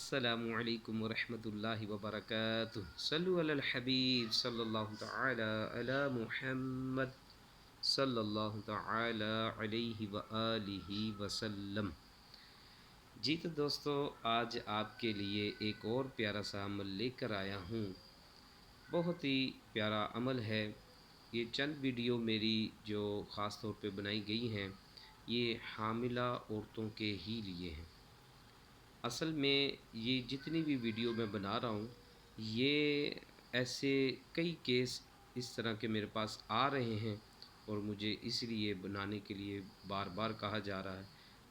السلام علیکم ورحمۃ اللہ وبرکاتہ، صلو علی الحبیب صلی اللہ تعالی علی محمد صلی اللہ تعالی علیہ وآلہ وسلم۔ جی تو دوستو، آج آپ کے لیے ایک اور پیارا سا عمل لے کر آیا ہوں۔ بہت ہی پیارا عمل ہے۔ یہ چند ویڈیو میری جو خاص طور پہ بنائی گئی ہیں، یہ حاملہ عورتوں کے ہی لیے ہیں۔ اصل میں یہ جتنی بھی ویڈیو میں بنا رہا ہوں، یہ ایسے کئی کیس اس طرح کے میرے پاس آ رہے ہیں اور مجھے اس لیے بنانے کے لیے بار بار کہا جا رہا ہے،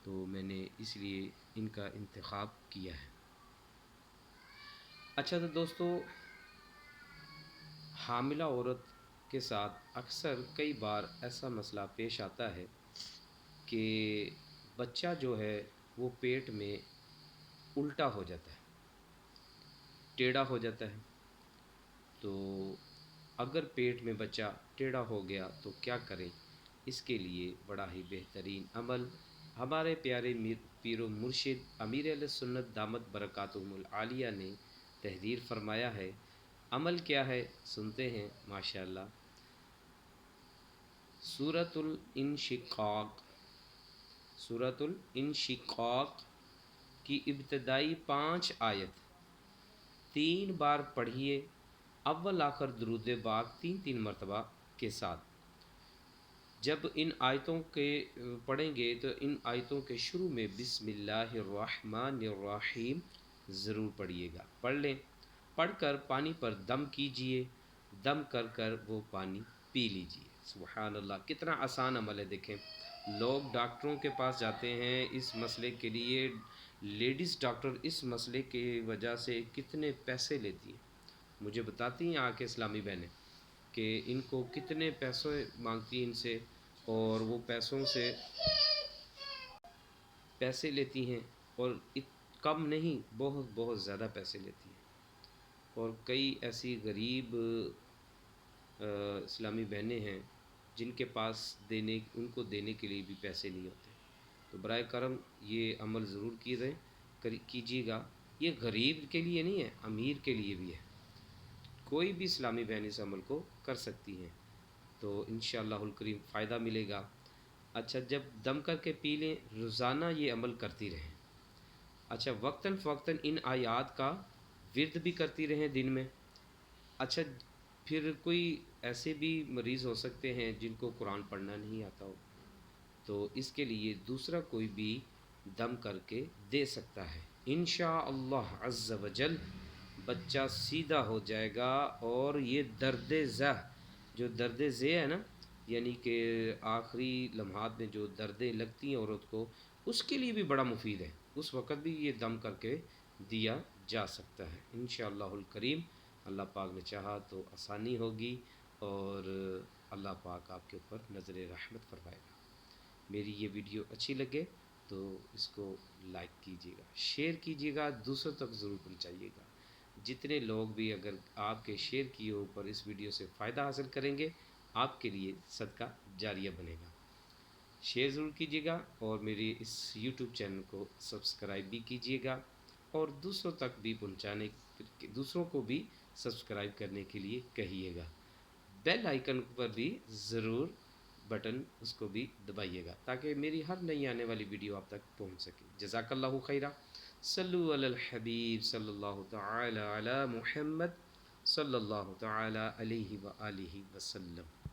تو میں نے اس لیے ان کا انتخاب کیا ہے۔ اچھا تو دوستو، حاملہ عورت کے ساتھ اکثر کئی بار ایسا مسئلہ پیش آتا ہے کہ بچہ جو ہے وہ پیٹ میں الٹا ہو جاتا ہے، ٹیڑھا ہو جاتا ہے۔ تو اگر پیٹ میں بچہ ٹیڑھا ہو گیا تو کیا کریں؟ اس کے لیے بڑا ہی بہترین عمل ہمارے پیارے پیر و مرشد امیر اہل سنت دامت برکاتہم العالیہ نے تحریر فرمایا ہے۔ عمل کیا ہے سنتے ہیں ماشاءاللہ۔ سورۃ الانشقاق، سورۃ الانشقاق کی ابتدائی 5 آیت 3 بار پڑھیے، اول آخر درود پاک 3 مرتبہ کے ساتھ۔ جب ان آیتوں کے پڑھیں گے تو ان آیتوں کے شروع میں بسم اللہ الرحمن الرحیم ضرور پڑھیے گا۔ پڑھ لیں، پڑھ کر پانی پر دم کیجئے، دم کر کر وہ پانی پی لیجئے۔ سبحان اللہ، کتنا آسان عمل ہے۔ دیکھیں، لوگ ڈاکٹروں کے پاس جاتے ہیں اس مسئلے کے لیے، لیڈیز ڈاکٹر اس مسئلے کی وجہ سے کتنے پیسے لیتی ہیں۔ مجھے بتاتی ہیں آ کے اسلامی بہنیں کہ ان کو کتنے پیسے مانگتی ہیں ان سے، اور وہ پیسوں سے پیسے لیتی ہیں، اور کم نہیں، بہت بہت زیادہ پیسے لیتی ہیں۔ اور کئی ایسی غریب اسلامی بہنیں ہیں جن کے پاس ان کو دینے کے لیے بھی پیسے نہیں ہوتے۔ تو برائے کرم یہ عمل ضرور کیجیے گا۔ یہ غریب کے لیے نہیں ہے، امیر کے لیے بھی ہے۔ کوئی بھی اسلامی بہن اس عمل کو کر سکتی ہیں، تو انشاءاللہ الکریم فائدہ ملے گا۔ اچھا، جب دم کر کے پی لیں، روزانہ یہ عمل کرتی رہیں۔ اچھا، وقتاً فوقتاً ان آیات کا ورد بھی کرتی رہیں دن میں۔ اچھا، پھر کوئی ایسے بھی مریض ہو سکتے ہیں جن کو قرآن پڑھنا نہیں آتا ہو، تو اس کے لیے دوسرا کوئی بھی دم کر کے دے سکتا ہے۔ انشاءاللہ عز و جل بچہ سیدھا ہو جائے گا، اور یہ درد ذہ، جو درد ذہ ہے نا، یعنی کہ آخری لمحات میں جو دردیں لگتی ہیں عورت کو، اس کے لیے بھی بڑا مفید ہے۔ اس وقت بھی یہ دم کر کے دیا جا سکتا ہے۔ انشاءاللہ الکریم اللہ پاک نے چاہا تو آسانی ہوگی، اور اللہ پاک آپ کے اوپر نظر رحمت فرمائے گا۔ میری یہ ویڈیو اچھی لگے تو اس کو لائک کیجیے گا، شیئر کیجیے گا، دوسروں تک ضرور پہنچائیے گا۔ جتنے لوگ بھی اگر آپ کے شیئر کیے اوپر اس ویڈیو سے فائدہ حاصل کریں گے، آپ کے لیے صدقہ جاریہ بنے گا۔ شیئر ضرور کیجیے گا، اور میری اس یوٹیوب چینل کو سبسکرائب بھی کیجیے گا، اور دوسروں تک بھی دوسروں کو بھی سبسکرائب کرنے کے لیے کہیے گا۔ بیل آئیکن پر بھی ضرور بٹن اس کو بھی دبائیے گا، تاکہ میری ہر نئی آنے والی ویڈیو آپ تک پہنچ سکے۔ جزاک اللہ خیرہ۔ صلو علی الحبیب صلی اللہ تعالی علی محمد صلی اللہ تعالی علیہ وآلہ وسلم۔